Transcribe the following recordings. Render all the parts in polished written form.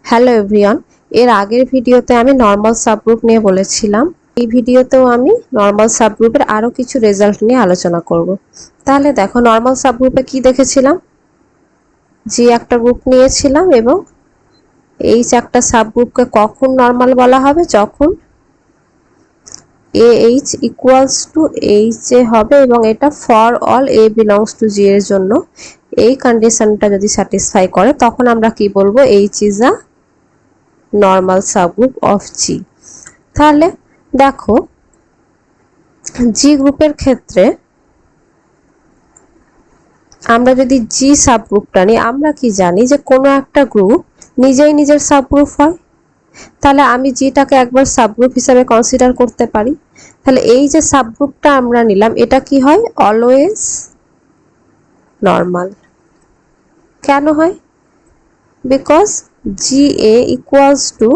Hello everyone, এর আগের ভিডিওতে আমি নর্মাল সাবগ্রুপ নিয়ে বলেছিলাম। এই ভিডিওতেও আমি নর্মাল সাবগ্রুপের আরো কিছু রেজাল্ট নিয়ে আলোচনা করব। তাহলে দেখো, নর্মাল সাবগ্রুপে কি দেখেছিলাম, জি একটা গ্রুপ নিয়েছিলাম এবং এইচ একটা সাবগ্রুপকে কখন নর্মাল বলা হবে, যখন AH equals to H A হবে এবং এটা for all A belongs to G এর জন্য এই কন্ডিশনটা যদি স্যাটিসফাই করে তখন আমরা কি বলবো, H is a normal subgroup of G. তাহলে দেখো, জি গ্রুপের ক্ষেত্রে আমরা যদি জি সাবগ্রুপটা নিই, আমরা কি জানি যে কোনো একটা গ্রুপ নিজেই নিজের সাবগ্রুপ হয়। তাহলে আমি জিটাকে একবার সাবগ্রুপ হিসেবে কনসিডার করতে পারি। তাহলে এই যে সাবগ্রুপটা আমরা নিলাম, এটা কি হয়, অলওয়েজ নর্মাল। কেন হয়? Because G A equals to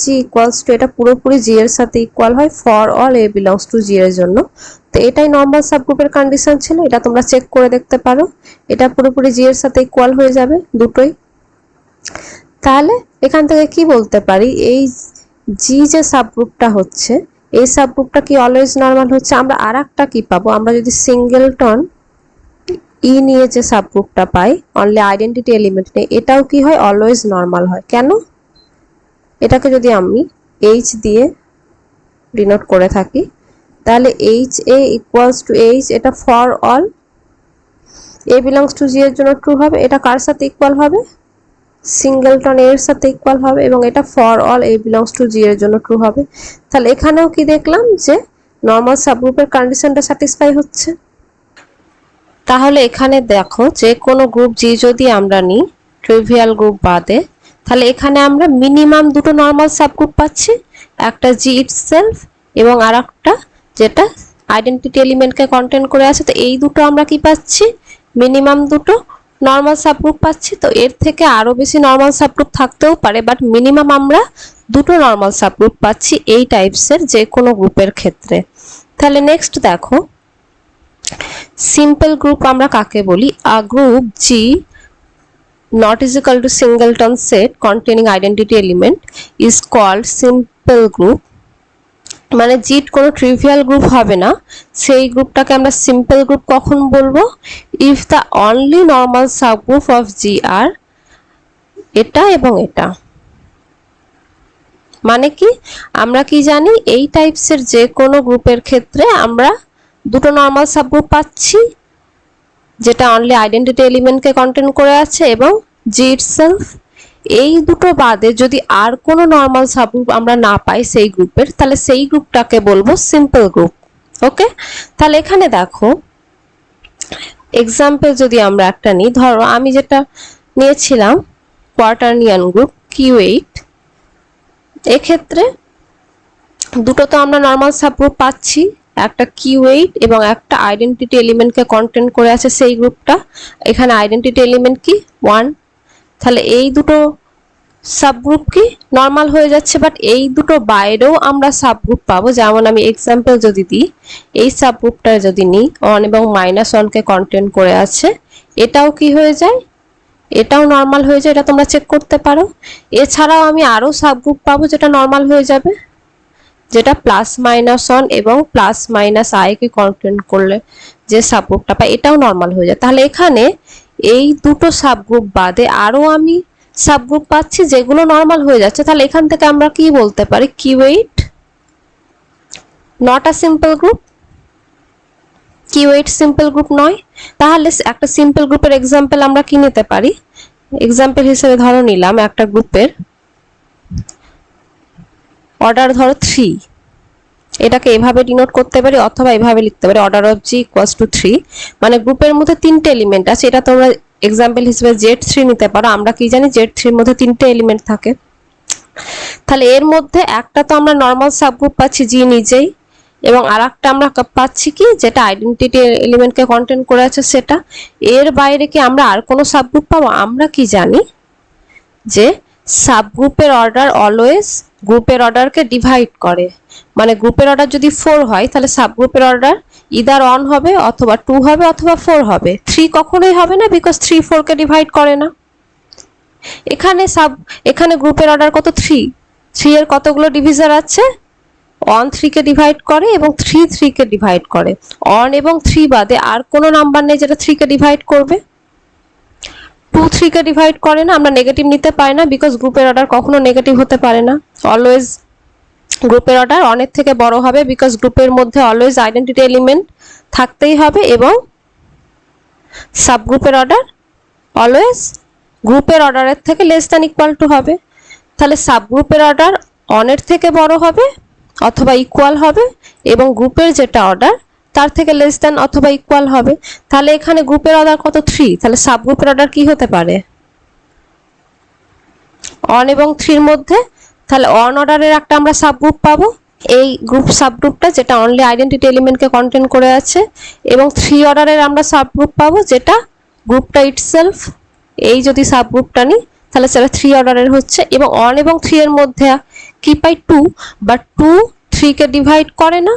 G equals to, এটা পুরোপুরি জি এর সাথে ইকুয়াল হয় for all A belongs to G এর জন্য। তো এটাই নর্মাল সাবগ্রুপের কন্ডিশন ছিল, এটা তোমরা চেক করে দেখতে পারো। এটা পুরোপুরি জি এর সাথে ইকুয়াল হয়ে যাবে দুটোই। তাহলে এখান থেকে কি বলতে পারি, এই জি যে সাবগ্রুপটা হচ্ছে, এই সাবগ্রুপটা কি অলওয়েজ নর্মাল হচ্ছে। আমরা আর একটা কি পাবো, আমরা যদি সিঙ্গেলটন ই নিয়ে যে সাবগ্রুপটা পাই, অনলি আইডেন্টিটি এলিমেন্ট নেই, এটাও কি হয়, অলওয়েজ নর্মাল হয়। কেন? এটাকে যদি আমি এইচ দিয়ে ডিনোট করে থাকি, তাহলে H A equals to H, এটা for all A belongs to G এর জন্য ট্রু হবে। এটা কার সাথে ইকুয়াল হবে, সিঙ্গেলটন এর সাথে ইকুয়াল হবে এবং এটা for all A belongs to G এর জন্য ট্রু হবে। তাহলে এখানেও কি দেখলাম যে নর্মাল সাবগ্রুপের কন্ডিশনটা স্যাটিসফাই হচ্ছে। তাহলে এখানে দেখো, যে কোনো গ্রুপ জি যদি আমরা নিই ট্রিভিয়াল গ্রুপ বাদে, তাহলে এখানে আমরা মিনিমাম দুটো নর্মাল সাবগ্রুপ পাচ্ছি, একটা জি ইটসেলফ এবং আরেকটা যেটা আইডেন্টিটি এলিমেন্টকে কন্টেন করে আছে। তো এই দুটো আমরা কি পাচ্ছি, মিনিমাম দুটো নর্মাল সাবগ্রুপ পাচ্ছি। তো এর থেকে আরো বেশি নর্মাল সাবগ্রুপ থাকতেও পারে, বাট মিনিমাম আমরা দুটো নর্মাল সাবগ্রুপ পাচ্ছি এই টাইপসের যে কোনো গ্রুপের ক্ষেত্রে। তাহলে নেক্সট দেখো, সিম্পল গ্রুপ আমরা কাকে বলি, a group G not is equal to singleton set containing identity element is called simple group। মানে জিট কোনো ট্রিভিয়াল গ্রুপ হবে না, সেই গ্রুপটাকে আমরা সিম্পল গ্রুপ কখন বলবো, if the only normal subgroup of G are এটা এবং এটা। মানে কি, আমরা কি জানি, এই টাইপসের যে কোনো গ্রুপের ক্ষেত্রে আমরা দুটো নর্মাল সাবগ্রুপ পাচ্ছি, যেটা অনলি আইডেন্টিটি এলিমেন্টকে কন্টেন করে আছে এবং জি ইটসেলফ। এই দুটো বাদে যদি আর কোনো নর্মাল সাবগ্রুপ আমরা না পাই সেই গ্রুপের, তাহলে সেই গ্রুপটাকে বলবো সিম্পল গ্রুপ। ওকে, তাহলে এখানে দেখো এক্সাম্পল যদি আমরা একটা নিই, ধরো আমি যেটা নিয়েছিলাম কোয়াটার্নিয়ান গ্রুপ Q8, এক্ষেত্রে দুটো তো আমরা নর্মাল সাবগ্রুপ পাচ্ছি, একটা Q8 এবং একটা আইডেন্টিটি এলিমেন্টকে কন্টেন করে আছে সেই গ্রুপটা। এখানে আইডেন্টিটি এলিমেন্ট কি 1, তাহলে এই দুটো সাবগ্রুপ কি নর্মাল হয়ে যাচ্ছে। বাট এই দুটো বাইরেও আমরা সাবগ্রুপ পাবো, যেমন আমি এক্সাম্পল যদি দিই, এই সাবগ্রুপটা যদি নিই 1 এবং -1 কে কন্টেন করে আছে, এটাও কি হয়ে যায়, এটাও নর্মাল হয়ে যায়। এটা তোমরা চেক করতে পারো। এছাড়াও আমি আরো সাবগ্রুপ পাবো যেটা নর্মাল হয়ে যাবে, যেটা +-1 এবং +-i কে কন্টেন করলে যে সাবগ্রুপটা পাই, এটাও নর্মাল হয়ে যায়। তাহলে এখানে এই দুটো সাবগ্রুপ বাদে আরো আমি সাবগ্রুপ পাচ্ছি যেগুলো নর্মাল হয়ে যাচ্ছে। তাহলে এখান থেকে আমরা কি বলতে পারি, Q8 not a simple group, Q8 simple group নয়। তাহলে একটা সিম্পল গ্রুপের এক্সাম্পল আমরা কি নিতে পারি, এক্সাম্পল হিসেবে ধরো নিলাম একটা গ্রুপের অর্ডার ধরো 3, এটাকে এভাবে ডিনোট করতে পারি অথবা এভাবে লিখতে পারি, order of G equals two 3। মানে গ্রুপের মধ্যে তিনটে এলিমেন্ট আছে, এটা তোমরা এক্সাম্পল হিসেবে Z3 নিতে পারো। আমরা কি জানি, Z3 এর মধ্যে তিনটে এলিমেন্ট থাকে। তাহলে এর মধ্যে একটা তো আমরা নর্মাল সাবগ্রুপ পাচ্ছি জি নিজেই, এবং আরেকটা আমরা পাচ্ছি কি, যেটা আইডেন্টিটি এলিমেন্টকে কন্টেন করে আছে সেটা। এর বাইরে কি আমরা আর কোনো সাবগ্রুপ পাবো? আমরা কি জানি যে সাবগ্রুপের অর্ডার অলওয়েজ গ্রুপের অর্ডারকে ডিভাইড করে। মানে গ্রুপের অর্ডার যদি 4 হয়, তাহলে সাবগ্রুপের অর্ডার ইদার 1 হবে অথবা 2 হবে অথবা 4 হবে। 3 কখনোই হবে না, বিকজ 3 4 কে ডিভাইড করে না। এখানে গ্রুপের অর্ডার কত? 3। 3 এর কতগুলো ডিভিজার আছে? 1 3 কে ডিভাইড করে এবং 3 3 কে ডিভাইড করে। 1 এবং 3 বাদে আর কোনো নাম্বার নেই যেটা 3 কে ডিভাইড করবে। 2 3 কে ডিভাইড করে না, আমরা নেগেটিভ নিতে পারি না, বিকজ গ্রুপের অর্ডার কখনো নেগেটিভ হতে পারে না। অলওয়েজ গ্রুপের অর্ডার অনেক থেকে বড় হবে, বিকজ গ্রুপের মধ্যে অলওয়েজ আইডেন্টিটি এলিমেন্ট থাকতেই হবে, এবং সাবগ্রুপের অর্ডার অলওয়েজ গ্রুপের অর্ডারের থেকে লেস দ্যান ইকুয়াল টু হবে। তাহলে সাবগ্রুপের অর্ডার অনের থেকে বড় হবে অথবা ইকুয়াল হবে, এবং গ্রুপের যেটা অর্ডার তার থেকে লেস দ্যান অথবা ইকুয়াল হবে। তাহলে এখানে গ্রুপের অর্ডার কত? 3। তাহলে সাবগ্রুপের অর্ডার কি হতে পারে? 1 এবং 3 এর মধ্যে। তাহলে 1 অর্ডারের একটা আমরা সাবগ্রুপ পাবো, এই গ্রুপ সাবগ্রুপটা যেটা অনলি আইডেন্টিটি এলিমেন্টকে কন্টেন করে আছে, এবং 3 অর্ডারের আমরা সাবগ্রুপ পাবো যেটা গ্রুপটা ইটসেলফ। এই যদি সাবগ্রুপটা নিই তাহলে সেটা 3 অর্ডারের হচ্ছে, এবং 1 এবং 3 এর মধ্যে কি পাই? 2, বাট 2 3 কে ডিভাইড করে না,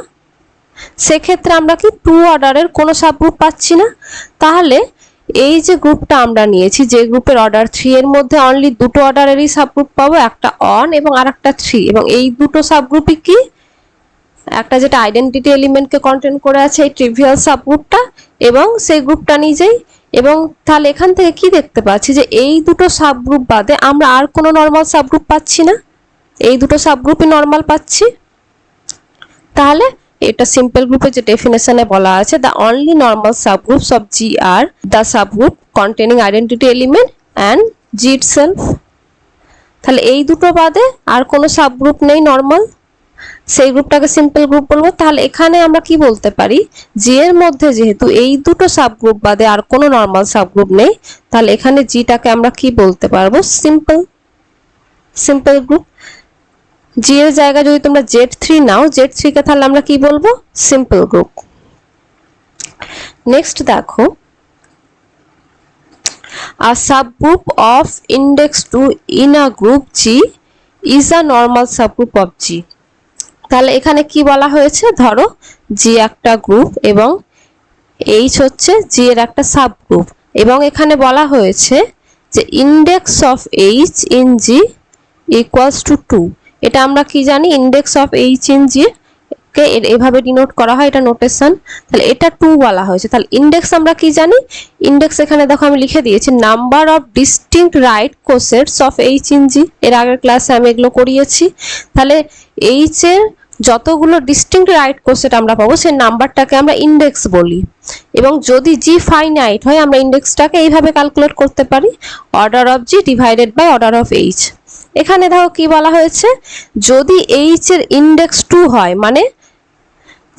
সেক্ষেত্রে আমরা কি 2 অর্ডারের কোনো সাবগ্রুপ পাচ্ছি না। তাহলে এই যে গ্রুপটা আমরা নিয়েছি, যে গ্রুপের অর্ডার 3 এর মধ্যে অনলি দুটো অর্ডারেরই সাবগ্রুপ পাবো, একটা 1 এবং আরেকটা 3, এবং এই দুটো সাবগ্রুপই কি? একটা যেটা আইডেন্টিটি এলিমেন্টকে কন্টেন করে আছে এই ট্রিভিয়াল সাবগ্রুপটা, এবং সেই গ্রুপটা নিজেই। এবং তাহলে এখান থেকে কি দেখতে পাচ্ছি যে এই দুটো সাবগ্রুপ বাদে আমরা আর কোনো নরমাল সাবগ্রুপ পাচ্ছি না, এই দুটো সাবগ্রুপই নরমাল পাচ্ছি। তাহলে এটা সিম্পল গ্রুপের যে ডেফিনেশনে বলা আছে, the only normal subgroups of G are the subgroup containing identity element and G itself. তাহলে এই দুটো বাদে আর কোনো সাবগ্রুপ নেই নরমাল, সেই গ্রুপটাকে সিম্পল গ্রুপ বলবো। তাহলে এখানে আমরা কি বলতে পারি? জি এর মধ্যে যেহেতু এই দুটো সাবগ্রুপ বাদে আর কোনো নরমাল সাবগ্রুপ নেই, তাহলে এখানে জিটাকে আমরা কি বলতে পারবো? Simple group. জি এর জায়গায় যদি তোমরা Z3 নাও, Z3 কে তাহলে আমরা কি বলবো? Simple group. নেক্সট দেখো, a subgroup of index 2 in a group G is a normal subgroup of G। তাহলে এখানে কি বলা হয়েছে? ধরো জি একটা গ্রুপ এবং এইচ হচ্ছে জি এর একটা সাবগ্রুপ, এবং এখানে বলা হয়েছে যে index of H in G equals two 2। এটা আমরা কি জানি? ইন্ডেক্স অফ এইচ ইন জি কে এভাবে ডিনোট করা হয়, এটা নোটেশন। তাহলে এটা 2 বলা হয়েছে। তাহলে ইন্ডেক্স আমরা কি জানি? ইন্ডেক্স এখানে দেখো আমি লিখে দিয়েছি, number of distinct right cosets of H in G. এর আগের ক্লাসে আমি এগুলো করিয়েছি। তাহলে এইচ এর যতগুলো ডিস্টিংক্ট রাইট কোসেট আমরা পাবো সেই নাম্বারটাকে আমরা ইন্ডেক্স বলি, এবং যদি জি ফাইনাইট হয় আমরা ইন্ডেক্সটাকে এইভাবে ক্যালকুলেট করতে পারি, order of G divided by order of H. এখানে দেখো কি বলা হয়েছে, যদি এইচ এর ইন্ডেক্স 2 হয়, মানে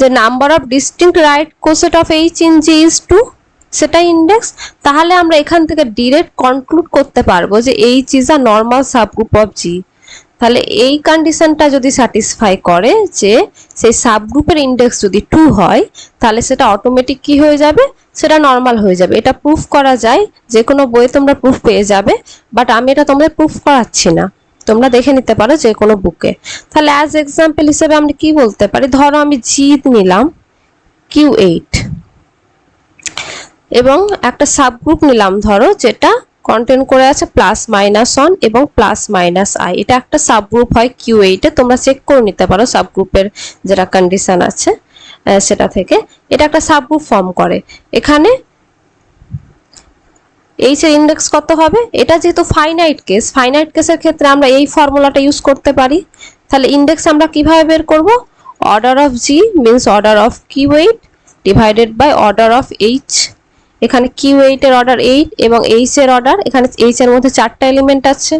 যে number of distinct right coset of H in G is 2, সেটা ইন্ডেক্স। তাহলে আমরা এখান থেকে ডিরেক্ট কনক্লুড করতে পারবো যে H is a normal subgroup of G. তাহলে এই কন্ডিশনটা যদি স্যাটিসফাই করে যে সেই সাবগ্রুপের ইন্ডেক্স যদি 2 হয়, তাহলে সেটা অটোমেটিক কি হয়ে যাবে? সেটা নর্মাল হয়ে যাবে। এটা প্রুফ করা যায়, যে কোনো বইয়ে তোমরা প্রুফ পেয়ে যাবে, বাট আমি এটা তোমাদের প্রুফ করাচ্ছি না, তোমরা দেখে নিতে পারো যে কোনো বুকে। তাহলে অ্যাজ এক্সাম্পল হিসেবে আমরা কি বলতে পারি? ধরো আমি জি নিলাম Q8 এবং একটা সাবগ্রুপ নিলাম ধরো যেটা কন্টেন করে আছে +-1 এবং +-i। এটা একটা সাবগ্রুপ হয় Q8 এ, তোমরা চেক করে নিতে পারো সাবগ্রুপের যেটা কন্ডিশন আছে সেটা থেকে। এটা একটা সাবগ্রুপ ফর্ম করে। এখানে এইচ এর ইন্ডেক্স কত হবে? এটা যেহেতু ফাইনাইট কেসের ক্ষেত্রে আমরা এই ফর্মুলাটা ইউজ করতে পারি। তাহলে ইন্ডেক্স আমরা কিভাবে বের করব? Order of G means order of Q8 divided by order of H. এখানে Q8 এর অর্ডার 8 এবং এইচ এর অর্ডার, এখানে এইচ এর মধ্যে 4টা এলিমেন্ট আছে,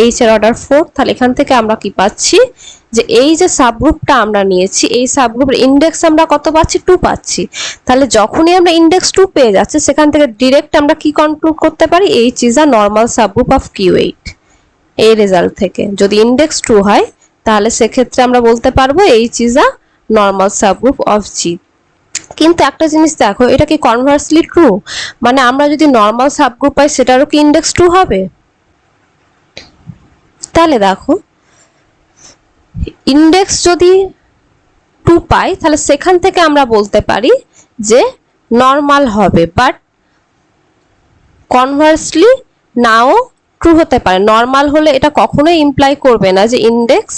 এইচ এর অর্ডার 4। তাহলে এখান থেকে আমরা কি পাচ্ছি যে এই যে সাবগ্রুপটা আমরা নিয়েছি, এই সাবগ্রুপের ইন্ডেক্স আমরা কত পাচ্ছি? 2 পাচ্ছি। তাহলে যখনই আমরা ইন্ডেক্স 2 পেয়ে যাচ্ছি, সেখান থেকে ডিরেক্ট আমরা কি কনক্লুড করতে পারি? H is a normal subgroup of Q8। এই রেজাল্ট থেকে যদি ইন্ডেক্স 2 হয়, তাহলে সেক্ষেত্রে আমরা বলতে পারবো H is a normal subgroup of G. কিন্তু একটা জিনিস দেখো, এটা কি কনভার্সলি ট্রু? মানে আমরা যদি নর্মাল সাবগ্রুপ পাই, সেটারও কি ইন্ডেক্স 2 হবে? তাহলে দেখো, ইন্ডেক্স যদি 2 পাই, তাহলে সেখান থেকে আমরা বলতে পারি যে নর্মাল হবে, বাট কনভার্সলি নাও ট্রু হতে পারে। নর্মাল হলে এটা কখনোই ইমপ্লাই করবে না যে ইন্ডেক্স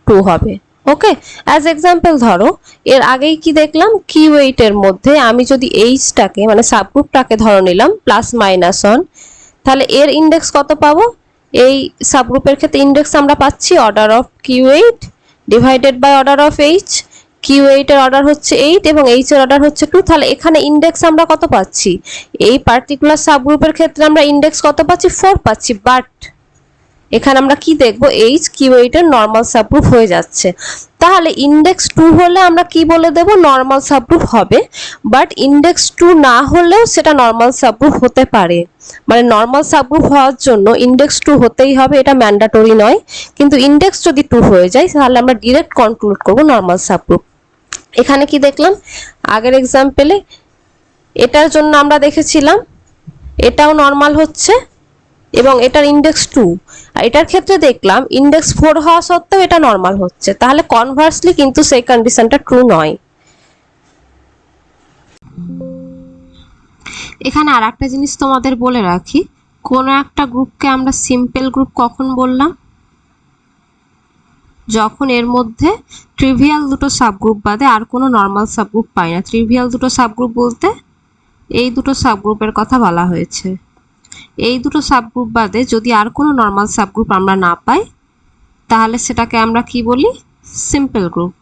ট্রু হবে। ওকে, অ্যাজ এক্সাম্পল ধরো এর আগেই কি দেখলাম, কি ওয়েটের মধ্যে আমি যদি এইচটাকে মানে সাবগ্রুপটাকে ধরো নিলাম +-1, তাহলে এর ইন্ডেক্স কত পাবো? এই সাবগ্রুপের ক্ষেত্রে ইন্ডেক্স আমরা পাচ্ছি order of Q eight divided by order of H. Q এইটের অর্ডার হচ্ছে 8 এবং এইচ এর অর্ডার হচ্ছে 2। তাহলে এখানে ইন্ডেক্স আমরা কত পাচ্ছি? এই পার্টিকুলার সাবগ্রুপের ক্ষেত্রে আমরা ইন্ডেক্স কত পাচ্ছি? 4 পাচ্ছি। বাট এখানে আমরা কি দেখবো, এইচ কিউ এইটের নর্মাল সাবগ্রুপ হয়ে যাচ্ছে। তাহলে ইন্ডেক্স 2 হলে আমরা কি বলে দেব? নর্মাল সাবগ্রুপ হবে। বাট ইন্ডেক্স 2 না হলেও সেটা নর্মাল সাবগ্রুপ হতে পারে। মানে নর্মাল সাবগ্রুপ হওয়ার জন্য ইন্ডেক্স 2 হতেই হবে, এটা ম্যান্ডেটরি নয়। কিন্তু ইন্ডেক্স যদি 2 হয়ে যায় তাহলে আমরা ডিরেক্ট কনক্লুড করব নর্মাল সাবগ্রুপ। এখানে কি দেখলাম, আগের এক্সাম্পলে এটার জন্য আমরা দেখেছিলাম এটাও নর্মাল হচ্ছে এবং এটার ইন্ডেক্স 2, আর এটার ক্ষেত্রে দেখলাম ইন্ডেক্স 4 হওয়া সত্ত্বেও এটা নর্মাল হচ্ছে। তাহলে কনভার্সলি কিন্তু সেই কন্ডিশনটা ট্রু নয়। এখানে আর একটা জিনিস তোমাদের বলে রাখি, কোনো একটা গ্রুপকে আমরা সিম্পল গ্রুপ কখন বললাম? যখন এর মধ্যে ট্রিভিয়াল দুটো সাবগ্রুপ বাদে আর কোনো নর্মাল সাবগ্রুপ পাই না। ট্রিভিয়াল দুটো সাবগ্রুপ বলতে এই দুটো সাবগ্রুপের কথা বলা হয়েছে। এই দুটো সাবগ্রুপ বাদে যদি আর কোনো নর্মাল সাবগ্রুপ আমরা না পাই তাহলে সেটাকে আমরা কি বলি? Simple group.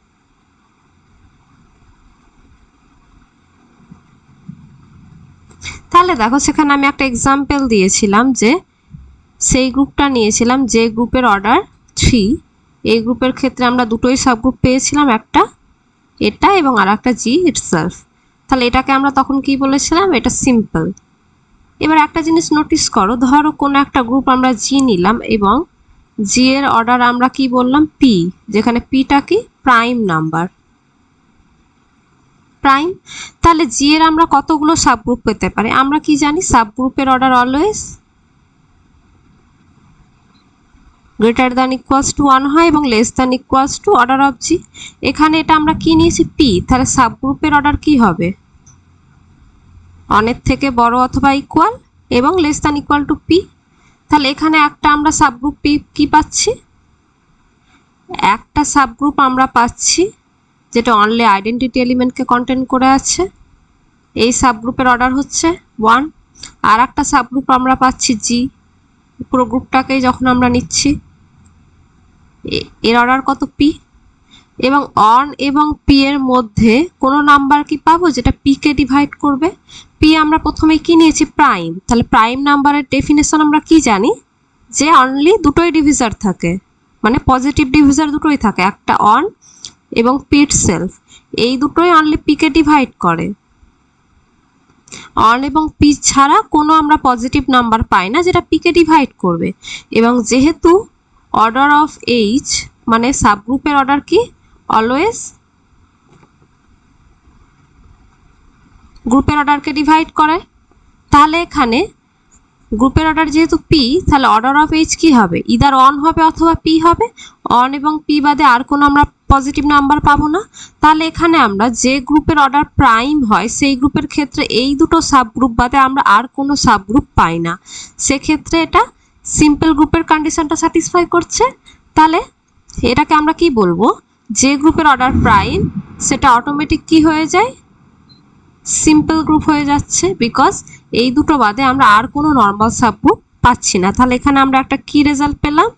তাহলে দেখো সেখানে আমি একটা এক্সাম্পল দিয়েছিলাম যে সেই গ্রুপটা নিয়েছিলাম যে গ্রুপের অর্ডার 3। এই গ্রুপের ক্ষেত্রে আমরা দুটোই সাবগ্রুপ পেয়েছিলাম, একটা এটা এবং আর একটা জি ইটসেলফ। তাহলে এটাকে আমরা তখন কি বলেছিলাম? এটা সিম্পল। এবার একটা জিনিস নোটিস করো, ধরো কোনো একটা গ্রুপ আমরা জি নিলাম এবং জি এর অর্ডার আমরা কি বললাম? পি, যেখানে পিটা কি? Prime number, prime. তাহলে জি এর আমরা কতগুলো সাবগ্রুপ পেতে পারি? আমরা কি জানি? সাবগ্রুপের order always greater than equals to 1 হয় এবং less than equals to order of G. এখানে এটা আমরা কি নিয়েছি? পি। তাহলে সাবগ্রুপের অর্ডার কি হবে? অনের থেকে বড় অথবা ইকুয়াল এবং less than equal to P. তাহলে এখানে একটা আমরা সাবগ্রুপ পি কি পাচ্ছি? একটা সাবগ্রুপ আমরা পাচ্ছি যেটা অনলি আইডেন্টিটি এলিমেন্টকে কন্টেন করে আছে। এই সাবগ্রুপের অর্ডার হচ্ছে 1। আর একটা সাবগ্রুপ আমরা পাচ্ছি জি, পুরো গ্রুপটাকেই যখন আমরা নিচ্ছি এর অর্ডার কত? পি। এবং অন এবং পি এর মধ্যে কোনো নাম্বার কি পাবো যেটা পি কে ডিভাইড করবে? পি আমরা প্রথমে কি নিয়েছি? প্রাইম। তাহলে প্রাইম নাম্বারের ডেফিনেশন আমরা কি জানি? যে অনলি দুটোই ডিভিজার থাকে, মানে পজিটিভ ডিভিজার দুটোই থাকে, একটা অন এবং পি ইটসেলফ। এই দুটোই অনলি পি কে ডিভাইড করে। অন এবং পি ছাড়া কোনো আমরা পজিটিভ নাম্বার পাই না যেটা পি কে ডিভাইড করবে। এবং যেহেতু অর্ডার অফ এইচ মানে সাবগ্রুপের অর্ডার কি? অলওয়েজ গ্রুপের অর্ডারকে ডিভাইড করে। তাহলে এখানে গ্রুপের অর্ডার যেহেতু পি, তাহলে অর্ডার অফ এইচ কি হবে? ইদার অন হবে অথবা পি হবে। অন এবং পি বাদে আর কোনো আমরা পজিটিভ নাম্বার পাবো না। তাহলে এখানে আমরা যে গ্রুপের অর্ডার প্রাইম হয় সেই গ্রুপের ক্ষেত্রে এই দুটো সাবগ্রুপ বাদে আমরা আর কোনো সাবগ্রুপ পাই না। সেক্ষেত্রে এটা সিম্পল গ্রুপের কন্ডিশনটা স্যাটিসফাই করছে। তাহলে এটাকে আমরা কি বলবো? যে গ্রুপের অর্ডার প্রাইম সেটা অটোমেটিক কি হয়ে যায়? সিম্পল গ্রুপ হয়ে যাচ্ছে, বিকজ এই দুটো বাদে আমরা আর কোনো নর্মাল সাবগ্রুপ পাচ্ছি না। তাহলে এখানে আমরা একটা কি রেজাল্ট পেলাম?